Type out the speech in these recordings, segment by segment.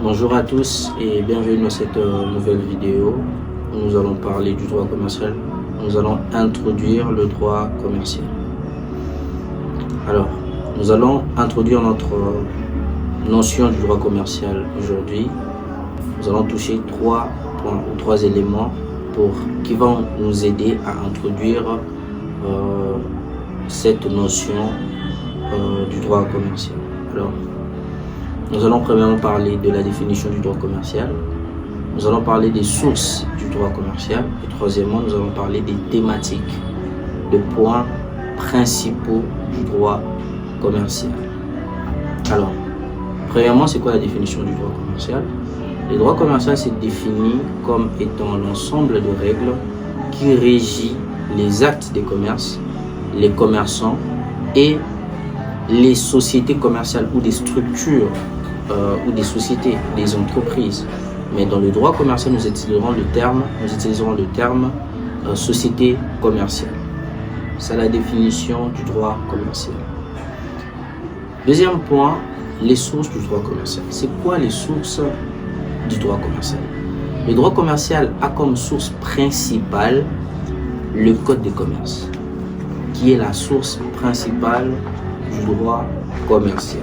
Bonjour à tous et bienvenue dans cette nouvelle vidéo où nous allons parler du droit commercial. Nous allons introduire le droit commercial. Alors, nous allons introduire notre notion du droit commercial aujourd'hui. Nous allons toucher trois points ou trois éléments qui vont nous aider à introduire cette notion du droit commercial. Alors, nous allons premièrement parler de la définition du droit commercial. Nous allons parler des sources du droit commercial. Et troisièmement, nous allons parler des thématiques, des points principaux du droit commercial. Alors, premièrement, c'est quoi la définition du droit commercial? Le droit commercial s'est défini comme étant l'ensemble de règles qui régit les actes des commerces, les commerçants et les sociétés commerciales ou des structures ou des sociétés, des entreprises. Mais dans le droit commercial, nous utiliserons le terme société commerciale. C'est la définition du droit commercial. Deuxième point, les sources du droit commercial. C'est quoi les sources du droit commercial? Le droit commercial a comme source principale le code de commerce, qui est la source principale du droit commercial.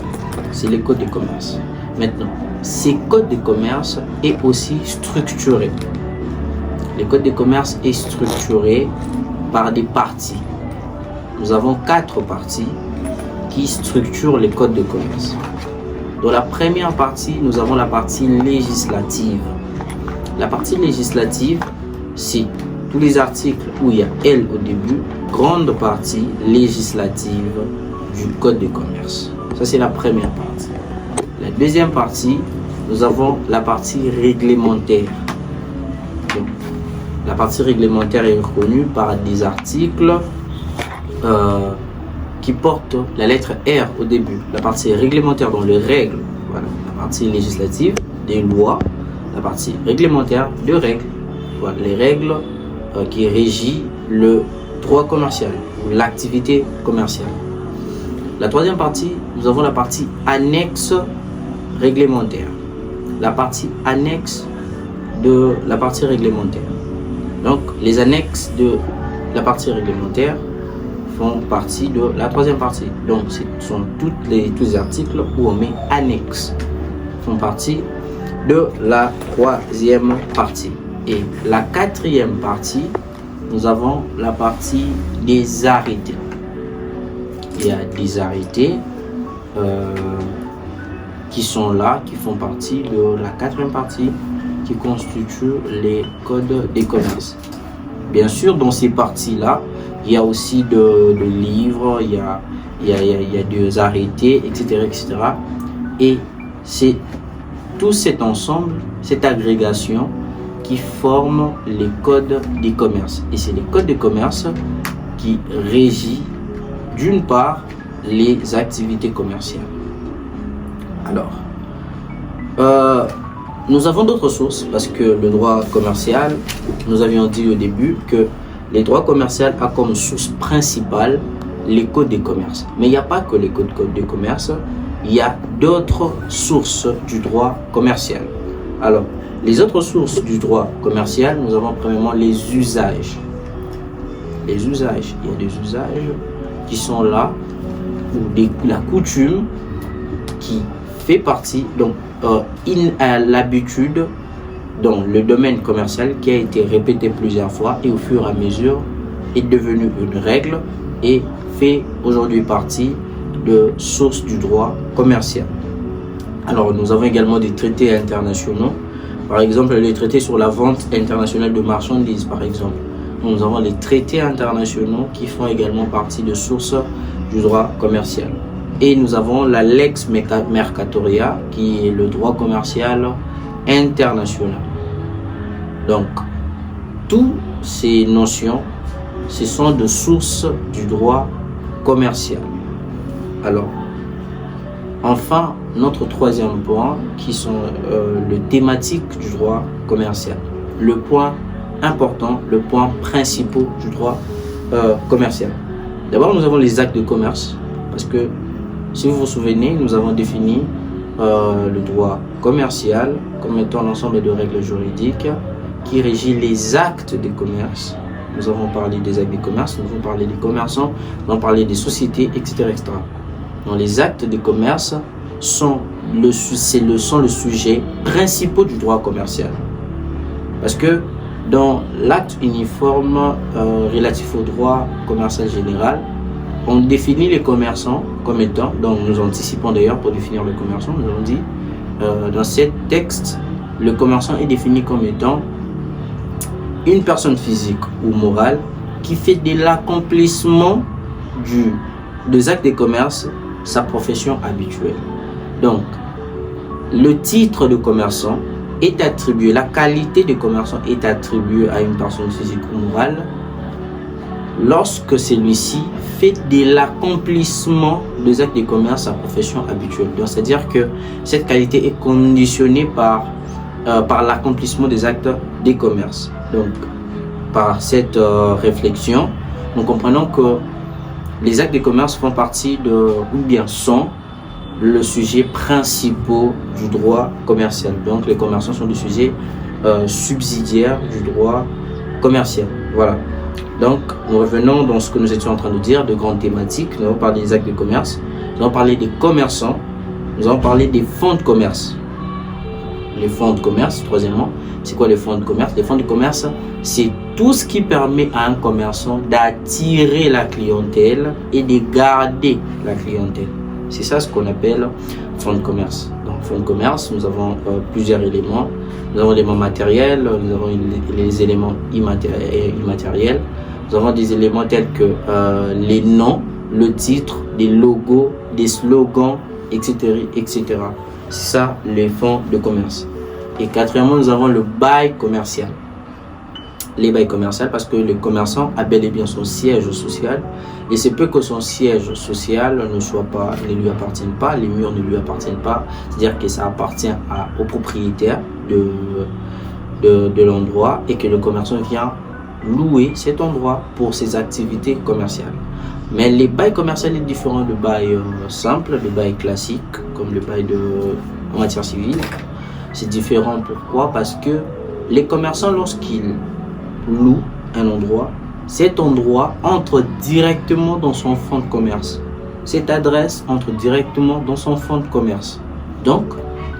C'est le code de commerce. Maintenant, ces codes de commerce est aussi structuré. Le code de commerce est structuré par des parties. Nous avons 4 parties qui structurent les codes de commerce. Dans la première partie, nous avons la partie législative. La partie législative, c'est tous les articles où il y a L au début, grande partie législative du code de commerce. Ça, c'est la première partie. La deuxième partie, nous avons la partie réglementaire. Donc, la partie réglementaire est reconnue par des articles qui portent la lettre R au début. La partie réglementaire dans les règles, voilà. La partie législative, des lois. La partie réglementaire, de règles. Voilà, les règles qui régissent le droit commercial ou l'activité commerciale. La troisième partie, nous avons la partie annexe réglementaire. La partie annexe de la partie réglementaire. Donc, les annexes de la partie réglementaire font partie de la troisième partie. Donc, ce sont tous les articles où on met annexe font partie de la troisième partie. Et la quatrième partie, nous avons la partie des arrêtés. Il y a des arrêtés qui sont là, qui font partie de la quatrième partie qui constitue les codes des commerces. Bien sûr, dans ces parties-là, il y a aussi de livres, il y a des arrêtés, etc., etc. Et c'est tout cet ensemble, cette agrégation qui forme les codes des commerces. Et c'est les codes des commerces qui régissent d'une part les activités commerciales. Alors, nous avons d'autres sources parce que le droit commercial, nous avions dit au début que le droit commercial a comme source principale les codes des commerces. Mais il n'y a pas que les codes de commerce, il y a d'autres sources du droit commercial. Alors, les autres sources du droit commercial, nous avons premièrement les usages. Les usages, il y a des usages qui sont là, ou la coutume qui fait partie, donc l'habitude dans le domaine commercial qui a été répétée plusieurs fois et au fur et à mesure est devenue une règle et fait aujourd'hui partie de sources du droit commercial. Alors nous avons également des traités internationaux, par exemple les traités sur la vente internationale de marchandises par exemple. Nous avons les traités internationaux qui font également partie de sources du droit commercial. Et nous avons la lex mercatoria qui est le droit commercial international. Donc, toutes ces notions, ce sont de sources du droit commercial. Alors, enfin, notre troisième point qui sont les thématiques du droit commercial. Le point important, le point principal du droit commercial. D'abord, nous avons les actes de commerce parce que si vous vous souvenez, nous avons défini le droit commercial comme étant l'ensemble de règles juridiques qui régit les actes de commerce. Nous avons parlé des actes de commerce, nous avons parlé des commerçants, nous avons parlé des sociétés, etc. etc. Donc, les actes de commerce sont le sujet principal du droit commercial. Parce que dans l'acte uniforme relatif au droit commercial général, on définit les commerçants comme étant, donc nous anticipons d'ailleurs pour définir le commerçant, nous avons dit, dans ce texte, le commerçant est défini comme étant une personne physique ou morale qui fait de l'accomplissement des actes de commerce sa profession habituelle. Donc, le titre de commerçant est attribué, la qualité de commerçant est attribuée à une personne physique ou morale lorsque celui-ci fait de l'accomplissement des actes de commerce sa profession habituelle. Donc, c'est-à-dire que cette qualité est conditionnée par l'accomplissement des actes de commerce. Donc, par cette réflexion, nous comprenons que les actes de commerce font partie ou bien sont le sujet principal du droit commercial. Donc, les commerçants sont des sujets subsidiaires du droit commercial. Voilà. Donc, nous revenons dans ce que nous étions en train de dire, de grandes thématiques. Nous avons parlé des actes de commerce, nous avons parlé des commerçants, nous avons parlé des fonds de commerce. Les fonds de commerce, troisièmement, c'est quoi les fonds de commerce? Les fonds de commerce, c'est tout ce qui permet à un commerçant d'attirer la clientèle et de garder la clientèle. C'est ça ce qu'on appelle fonds de commerce. Dans fonds de commerce, nous avons plusieurs éléments. Nous avons l'élément matériel, nous avons les éléments immatériels. Nous avons des éléments tels que les noms, le titre, des logos, des slogans, etc. etc. C'est ça les fonds de commerce. Et quatrièmement, nous avons le bail commercial. Les bails commerciaux, parce que le commerçant a bel et bien son siège social, et c'est peu que son siège social ne lui appartienne pas, les murs ne lui appartiennent pas, c'est-à-dire que ça appartient au propriétaire de l'endroit et que le commerçant vient louer cet endroit pour ses activités commerciales. Mais les bails commerciaux sont différents de bails simples, de bails classiques, comme le bail en matière civile. C'est différent, pourquoi? Parce que les commerçants, lorsqu'ils louent un endroit, cet endroit entre directement dans son fonds de commerce. Cette adresse entre directement dans son fonds de commerce. Donc,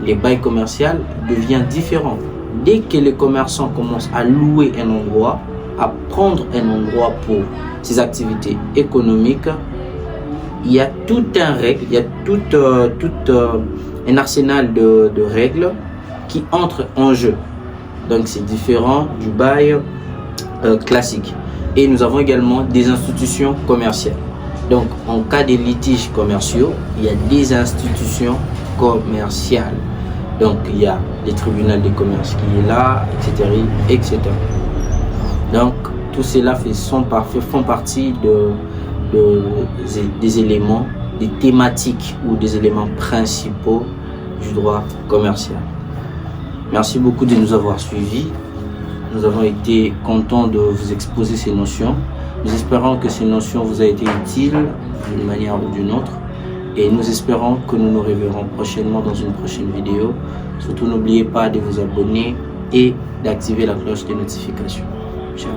les bails commerciaux deviennent différents. Dès que les commerçants commencent à louer un endroit, à prendre un endroit pour ses activités économiques, il y a tout un règle, il y a tout un arsenal de règles qui entrent en jeu. Donc, c'est différent du bail classique. Et nous avons également des institutions commerciales. Donc, en cas de litiges commerciaux, il y a des institutions commerciales. Donc, il y a les tribunaux de commerce qui est là, etc. etc. Donc, tout cela font partie des éléments, des thématiques ou des éléments principaux du droit commercial. Merci beaucoup de nous avoir suivis. Nous avons été contents de vous exposer ces notions. Nous espérons que ces notions vous ont été utiles d'une manière ou d'une autre. Et nous espérons que nous nous reverrons prochainement dans une prochaine vidéo. Surtout, n'oubliez pas de vous abonner et d'activer la cloche de notification. Ciao.